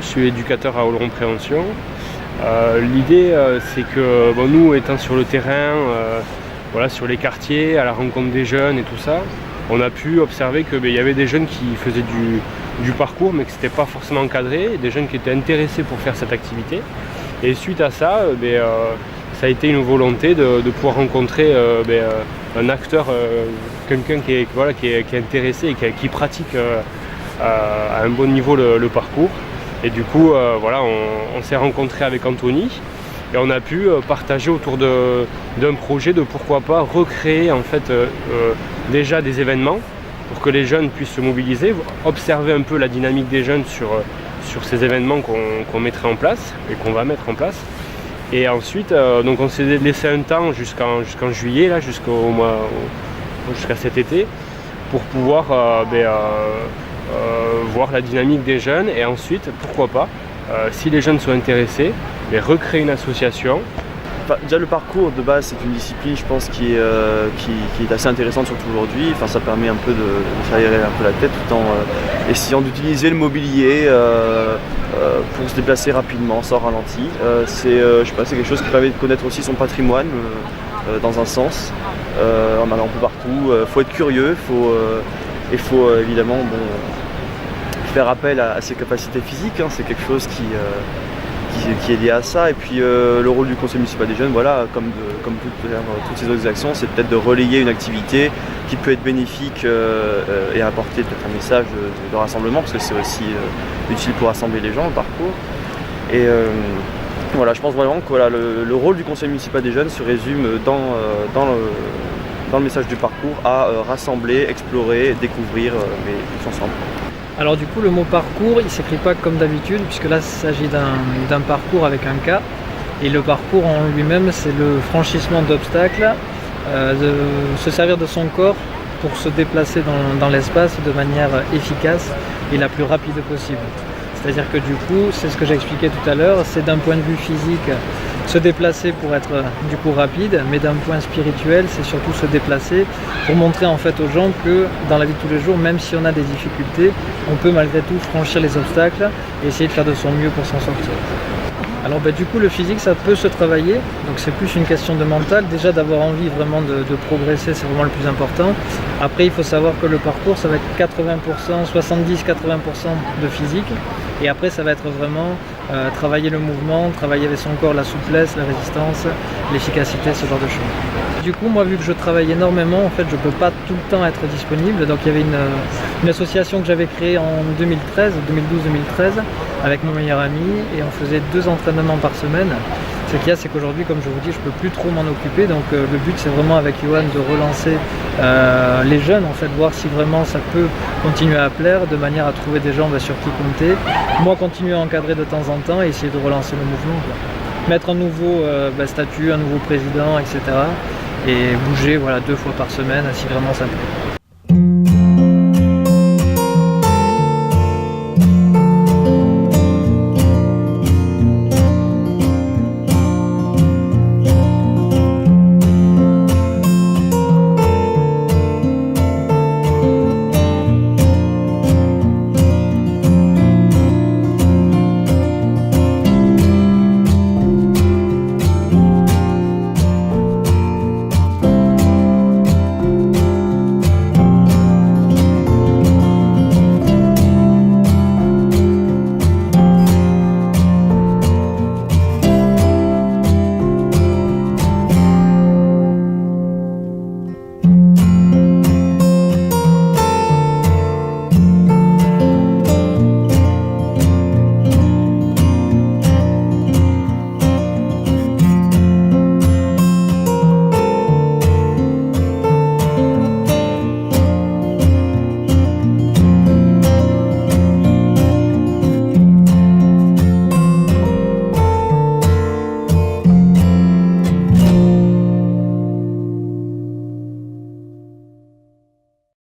Je suis éducateur à Oloron Prévention. L'idée c'est que nous étant sur le terrain, voilà, sur les quartiers, à la rencontre des jeunes et tout ça, on a pu observer qu'il y avait des jeunes qui faisaient du parcours mais que c'était pas forcément encadré, des jeunes qui étaient intéressés pour faire cette activité. Et suite à ça, ça a été une volonté de pouvoir rencontrer un acteur, quelqu'un qui est intéressé et qui pratique à un bon niveau le parcours. Et du coup, voilà, on s'est rencontré avec Anthony et on a pu partager autour d'un projet de pourquoi pas recréer en fait déjà des événements pour que les jeunes puissent se mobiliser, observer un peu la dynamique des jeunes sur ces événements qu'on mettrait en place et qu'on va mettre en place. Et ensuite, donc on s'est laissé un temps jusqu'en juillet, là, jusqu'à cet été, pour pouvoir voir la dynamique des jeunes et ensuite, pourquoi pas, si les jeunes sont intéressés, recréer une association. Déjà le parcours de base c'est une discipline je pense qui est assez intéressante surtout aujourd'hui. Enfin, ça permet un peu de faire aérer un peu la tête tout en essayant d'utiliser le mobilier pour se déplacer rapidement sans ralenti. C'est quelque chose qui permet de connaître aussi son patrimoine dans un sens, en allant un peu partout. Faut être curieux, il faut évidemment faire appel à ses capacités physiques, c'est quelque chose qui est lié à ça. Et puis le rôle du conseil municipal des jeunes, voilà, comme toutes ces autres actions, c'est peut-être de relayer une activité qui peut être bénéfique et apporter peut-être un message de rassemblement, parce que c'est aussi utile pour rassembler les gens, le parcours. Et voilà, je pense vraiment que voilà, le rôle du conseil municipal des jeunes se résume dans le message du parcours à rassembler, explorer, découvrir, mais tous ensemble. Alors du coup le mot parcours il ne s'écrit pas comme d'habitude puisque là il s'agit d'un parcours avec un K et le parcours en lui-même c'est le franchissement d'obstacles, de se servir de son corps pour se déplacer dans l'espace de manière efficace et la plus rapide possible. C'est-à-dire que du coup, c'est ce que j'ai expliqué tout à l'heure, c'est d'un point de vue physique se déplacer pour être du coup rapide, mais d'un point spirituel, c'est surtout se déplacer pour montrer en fait aux gens que dans la vie de tous les jours, même si on a des difficultés, on peut malgré tout franchir les obstacles et essayer de faire de son mieux pour s'en sortir. Alors du coup le physique ça peut se travailler, donc c'est plus une question de mental, déjà d'avoir envie vraiment de progresser c'est vraiment le plus important. Après il faut savoir que le parcours ça va être 80%, 70-80% de physique et après ça va être vraiment travailler le mouvement, travailler avec son corps la souplesse, la résistance, l'efficacité, ce genre de choses. Du coup moi vu que je travaille énormément en fait je ne peux pas tout le temps être disponible, donc il y avait une association que j'avais créée en 2012-2013 avec mon meilleur ami et on faisait 2 entraînements par semaine. Ce qu'il y a c'est qu'aujourd'hui comme je vous dis je peux plus trop m'en occuper, donc le but c'est vraiment avec Johan de relancer les jeunes en fait, voir si vraiment ça peut continuer à plaire de manière à trouver des gens sur qui compter. Moi continuer à encadrer de temps en temps et essayer de relancer le mouvement, quoi. Mettre un nouveau statut, un nouveau président, etc. et bouger voilà 2 fois par semaine si vraiment ça plaît.